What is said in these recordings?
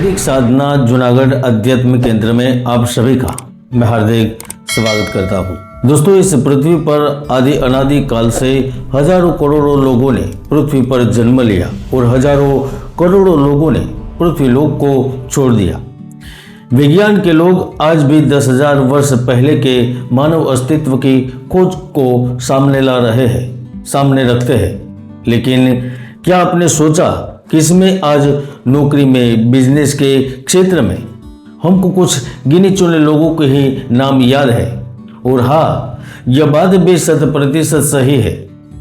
वैदिक साधना जूनागढ़ अध्यात्म केंद्र में आप सभी का मैं हार्दिक स्वागत करता हूँ। दोस्तों, इस पृथ्वी पर आदि अनादि काल से हजारों करोड़ों लोगों ने पृथ्वी पर जन्म लिया और हजारों करोड़ों लोगों ने पृथ्वी लोक को छोड़ दिया। विज्ञान के लोग आज भी 10,000 वर्ष पहले के मानव अस्तित्व की खोज को सामने रखते हैं। लेकिन क्या आपने सोचा कि इसमें आज नौकरी में, बिजनेस के क्षेत्र में हमको कुछ गिने चुने लोगों के ही नाम याद है? और हाँ, यह बात भी 100% सही है।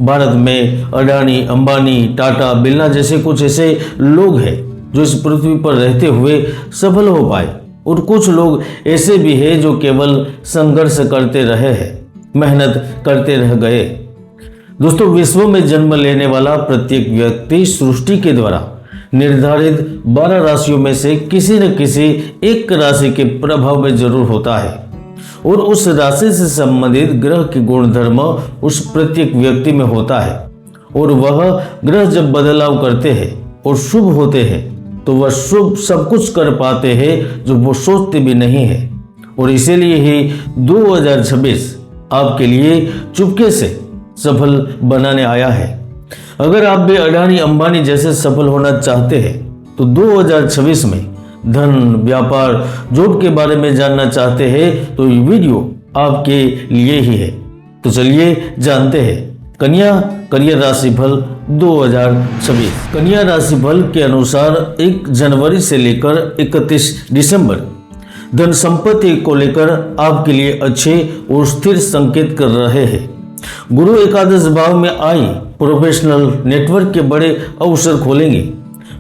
भारत में अडानी, अंबानी, टाटा, बिरला जैसे कुछ ऐसे लोग हैं जो इस पृथ्वी पर रहते हुए सफल हो पाए, और कुछ लोग ऐसे भी हैं जो केवल संघर्ष करते रहे हैं, मेहनत करते रह गए। दोस्तों, विश्व में जन्म लेने वाला प्रत्येक व्यक्ति सृष्टि के द्वारा निर्धारित 12 राशियों में से किसी न किसी एक राशि के प्रभाव में जरूर होता है, और उस राशि से संबंधित ग्रह के गुणधर्म उस प्रत्येक व्यक्ति में होता है। और वह ग्रह जब बदलाव करते हैं और शुभ होते हैं तो वह शुभ सब कुछ कर पाते हैं जो वो सोचते भी नहीं है। और इसीलिए ही 2026 आपके लिए चुपके से सफल बनाने आया है। अगर आप भी अडानी, अंबानी जैसे सफल होना चाहते हैं तो 2026 में धन, व्यापार, जॉब के बारे में जानना चाहते हैं तो ये वीडियो आपके लिए ही है। तो चलिए जानते हैं कन्या राशि फल 2026। कन्या राशि फल के अनुसार 1 जनवरी से लेकर 31 दिसंबर धन संपत्ति को लेकर आपके लिए अच्छे और स्थिर संकेत कर रहे हैं। गुरु एकादश भाव में आई प्रोफेशनल नेटवर्क के बड़े अवसर खोलेंगे।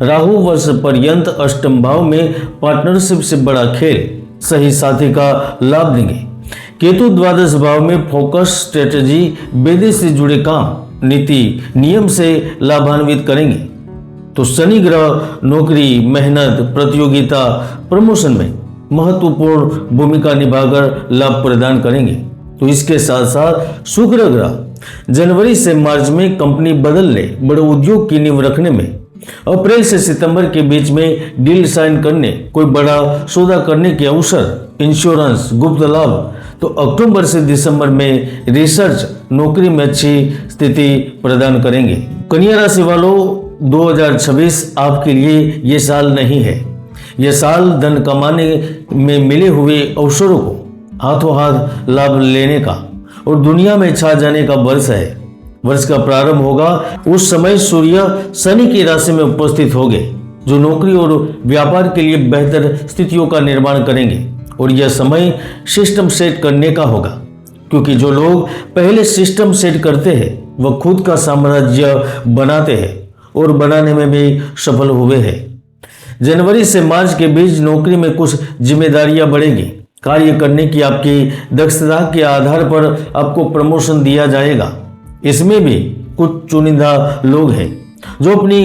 राहु वर्ष पर्यंत अष्टम भाव में पार्टनरशिप से बड़ा खेल, सही साथी का लाभ देंगे। केतु द्वादश भाव में फोकस, स्ट्रेटेजी, विधि से जुड़े काम, नीति, नियम से लाभान्वित करेंगे। तो शनि ग्रह नौकरी, मेहनत, प्रतियोगिता, प्रमोशन में महत्वपूर्ण भूमिका निभाकर लाभ प्रदान करेंगे। तो इसके साथ साथ शुक्र ग्रह जनवरी से मार्च में कंपनी बदलने, बड़े उद्योग की नींव रखने में, अप्रैल से सितंबर के बीच में डील साइन करने, कोई बड़ा सौदा करने के अवसर, इंश्योरेंस, गुप्त लाभ, तो अक्टूबर से दिसंबर में रिसर्च, नौकरी में अच्छी स्थिति प्रदान करेंगे। कन्या राशि वालों, 2026 आपके लिए ये साल नहीं है। यह साल धन कमाने में मिले हुए अवसरों को हाथों हाथ लाभ लेने का और दुनिया में छा जाने का वर्ष है। वर्ष का प्रारंभ होगा उस समय सूर्य शनि की राशि में उपस्थित होंगे, जो नौकरी और व्यापार के लिए बेहतर स्थितियों का निर्माण करेंगे। और यह समय सिस्टम सेट करने का होगा, क्योंकि जो लोग पहले सिस्टम सेट करते हैं वह खुद का साम्राज्य बनाते हैं और बनाने में भी सफल हुए हैं। जनवरी से मार्च के बीच नौकरी में कुछ जिम्मेदारियां बढ़ेगी। कार्य करने की आपकी दक्षता के आधार पर आपको प्रमोशन दिया जाएगा। इसमें भी कुछ चुनिंदा लोग हैं जो अपनी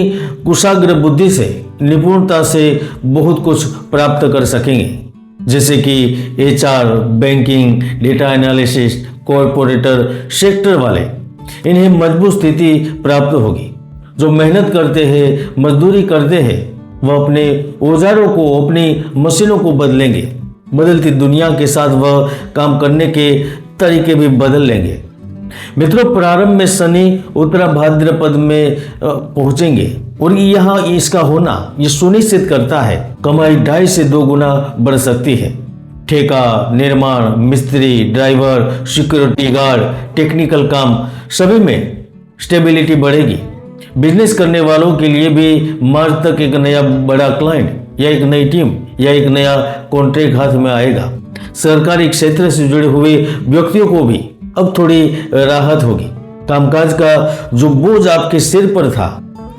कुशाग्र बुद्धि से, निपुणता से बहुत कुछ प्राप्त कर सकेंगे, जैसे कि HR, banking, data analysis, corporator sector वाले। इन्हें मजबूत स्थिति प्राप्त होगी। जो मेहनत करते हैं, मजदूरी करते हैं, वह अपने औजारों को, अपनी मशीनों को बदलेंगे। बदलती दुनिया के साथ वह काम करने के तरीके भी बदल लेंगे। मित्रों, प्रारंभ में शनि उत्तरा भाद्रपद में पहुंचेंगे, और यहाँ इसका होना ये सुनिश्चित करता है कमाई 2.5 से 2 गुना बढ़ सकती है। ठेका, निर्माण, मिस्त्री, ड्राइवर, सिक्योरिटी गार्ड, टेक्निकल काम, सभी में स्टेबिलिटी बढ़ेगी। बिजनेस करने वालों के लिए भी मार्च तक एक नया बड़ा क्लाइंट या एक नई टीम या एक नया कॉन्ट्रैक्ट हाथ में आएगा। सरकारी क्षेत्र से जुड़े हुए व्यक्तियों को भी अब थोड़ी राहत होगी। कामकाज का जो बोझ आपके सिर पर था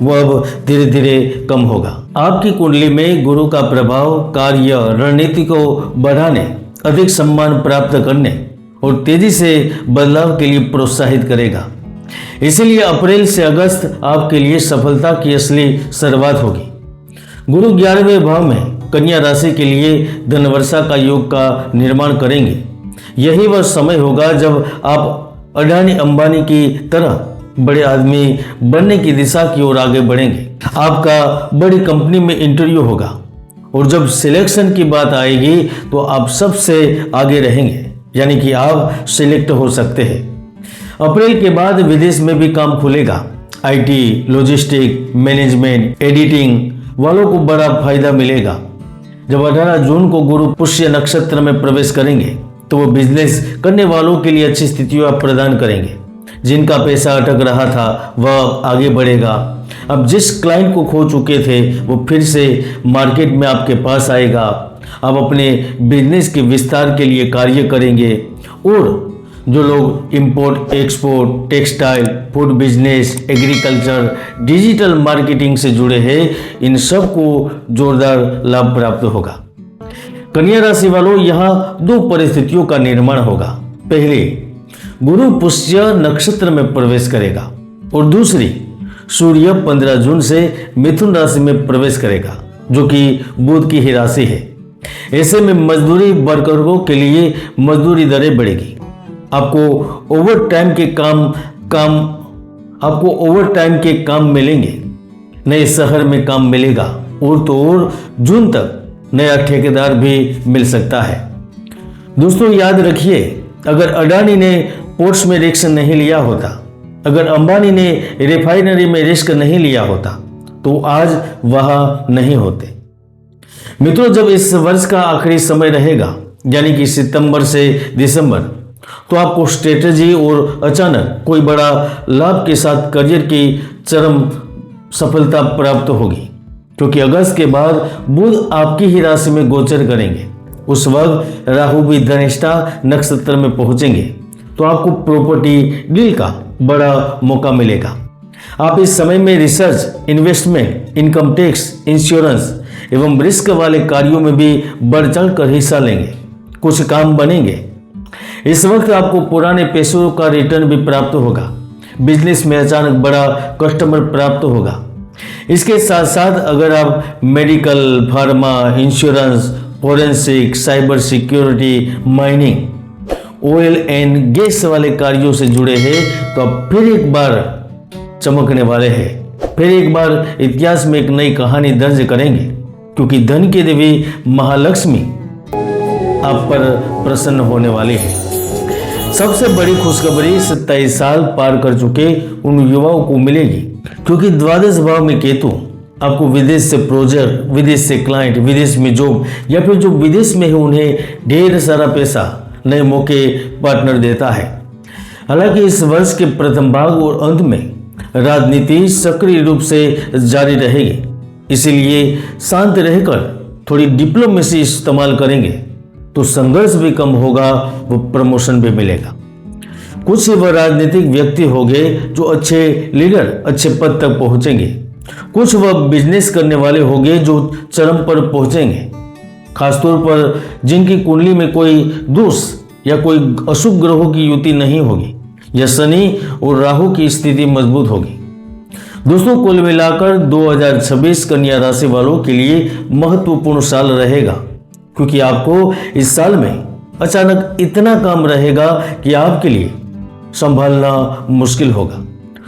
वह अब धीरे धीरे कम होगा। आपकी कुंडली में गुरु का प्रभाव कार्य, रणनीति को बढ़ाने, अधिक सम्मान प्राप्त करने और तेजी से बदलाव के लिए प्रोत्साहित करेगा। इसीलिए अप्रैल से अगस्त आपके लिए सफलता की असली शुरुआत होगी। गुरु 11वें भाव में कन्या राशि के लिए धनवर्षा का योग का निर्माण करेंगे। यही वह समय होगा जब आप अडानी, अंबानी की तरह बड़े आदमी बनने की दिशा की ओर आगे बढ़ेंगे। आपका बड़ी कंपनी में इंटरव्यू होगा और जब सिलेक्शन की बात आएगी तो आप सबसे आगे रहेंगे, यानी कि आप सिलेक्ट हो सकते हैं। अप्रैल के बाद विदेश में भी काम खुलेगा। आईटी, लॉजिस्टिक, मैनेजमेंट, एडिटिंग वालों को बड़ा फायदा मिलेगा। जब 18 जून को गुरु पुष्य नक्षत्र में प्रवेश करेंगे तो वो बिजनेस करने वालों के लिए अच्छी स्थितियां प्रदान करेंगे। जिनका पैसा अटक रहा था वह आगे बढ़ेगा। अब जिस क्लाइंट को खो चुके थे वो फिर से मार्केट में आपके पास आएगा। आप अपने बिजनेस के विस्तार के लिए कार्य करेंगे। और जो लोग import export, textile, food business, agriculture, digital marketing से जुड़े हैं, इन सब को जोरदार लाभ प्राप्त होगा। कन्या राशि वालों, यहाँ दो परिस्थितियों का निर्माण होगा। पहले, गुरु पुष्य नक्षत्र में प्रवेश करेगा और दूसरी, सूर्य 15 जून से मिथुन राशि में प्रवेश करेगा, जो कि बुध की ही राशि है। ऐसे में मजदूरी वर्करों के लिए मजदूरी दरें बढ़ेगी। आपको ओवर टाइम के काम मिलेंगे। नए शहर में काम मिलेगा और तो और जून तक नया ठेकेदार भी मिल सकता है। दोस्तों याद रखिए, अगर अडानी ने पोर्ट्स में रिस्क नहीं लिया होता, अगर अंबानी ने रिफाइनरी में रिस्क नहीं लिया होता तो आज वह नहीं होते। मित्रों, जब इस वर्ष का आखिरी समय रहेगा, यानी कि सितंबर से दिसंबर, तो आपको स्ट्रेटेजी और अचानक कोई बड़ा लाभ के साथ करियर की चरम सफलता प्राप्त होगी, क्योंकि अगस्त के बाद बुध आपकी ही राशि में गोचर करेंगे। उस वक्त राहु भी धनिष्ठा नक्षत्र में पहुंचेंगे, तो आपको प्रॉपर्टी डील का बड़ा मौका मिलेगा। आप इस समय में research, investment, income tax, insurance एवं रिस्क वाले कार्यों में भी बढ़ चढ़ कर हिस्सा लेंगे। कुछ काम बनेंगे। इस वक्त आपको पुराने पैसों का रिटर्न भी प्राप्त होगा। बिजनेस में अचानक बड़ा कस्टमर प्राप्त होगा। इसके साथ साथ अगर आप medical, pharma, insurance, forensic, cyber security, mining, oil and gas वाले कार्यों से जुड़े हैं तो आप फिर एक बार चमकने वाले हैं। फिर एक बार इतिहास में एक नई कहानी दर्ज करेंगे, क्योंकि धन की देवी महालक्ष्मी आप पर प्रसन्न होने वाली है। सबसे बड़ी खुशखबरी 27 साल पार कर चुके उन युवाओं को मिलेगी, क्योंकि द्वादश भाव में केतु आपको विदेश से प्रोजेक्ट, विदेश से क्लाइंट, विदेश में जॉब या फिर जो विदेश में है उन्हें ढेर सारा पैसा, नए मौके, पार्टनर देता है। हालांकि इस वर्ष के प्रथम भाग और अंत में राजनीति सक्रिय रूप से जारी रहेगी, इसलिए शांत रहकर थोड़ी डिप्लोमेसी इस्तेमाल करेंगे तो संघर्ष भी कम होगा, वो प्रमोशन भी मिलेगा। कुछ वह राजनीतिक व्यक्ति होंगे जो अच्छे लीडर, अच्छे पद तक पहुंचेंगे। कुछ वह बिजनेस करने वाले होंगे जो चरम पर पहुंचेंगे, खासतौर पर जिनकी कुंडली में कोई दोष या कोई अशुभ ग्रहों की युति नहीं होगी या शनि और राहु की स्थिति मजबूत होगी। दोस्तों, कुल मिलाकर 2026 कन्या राशि वालों के लिए महत्वपूर्ण साल रहेगा, क्योंकि आपको इस साल में अचानक इतना काम रहेगा कि आपके लिए संभालना मुश्किल होगा।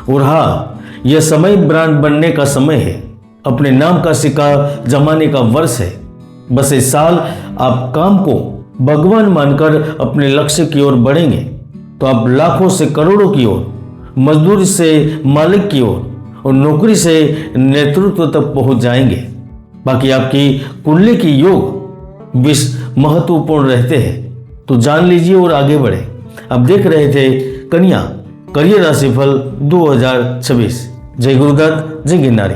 और हाँ, यह समय ब्रांड बनने का समय है, अपने नाम का सिक्का जमाने का वर्ष है। बस इस साल आप काम को भगवान मानकर अपने लक्ष्य की ओर बढ़ेंगे तो आप लाखों से करोड़ों की ओर, मजदूरी से मालिक की ओर और नौकरी से नेतृत्व तक पहुंच जाएंगे। बाकी आपकी कुंडली की योग महत्वपूर्ण रहते हैं, तो जान लीजिए और आगे बढ़े। अब देख रहे थे कन्या करियर राशिफल 2026। जय गुरुदत्त, जय गिरनारी।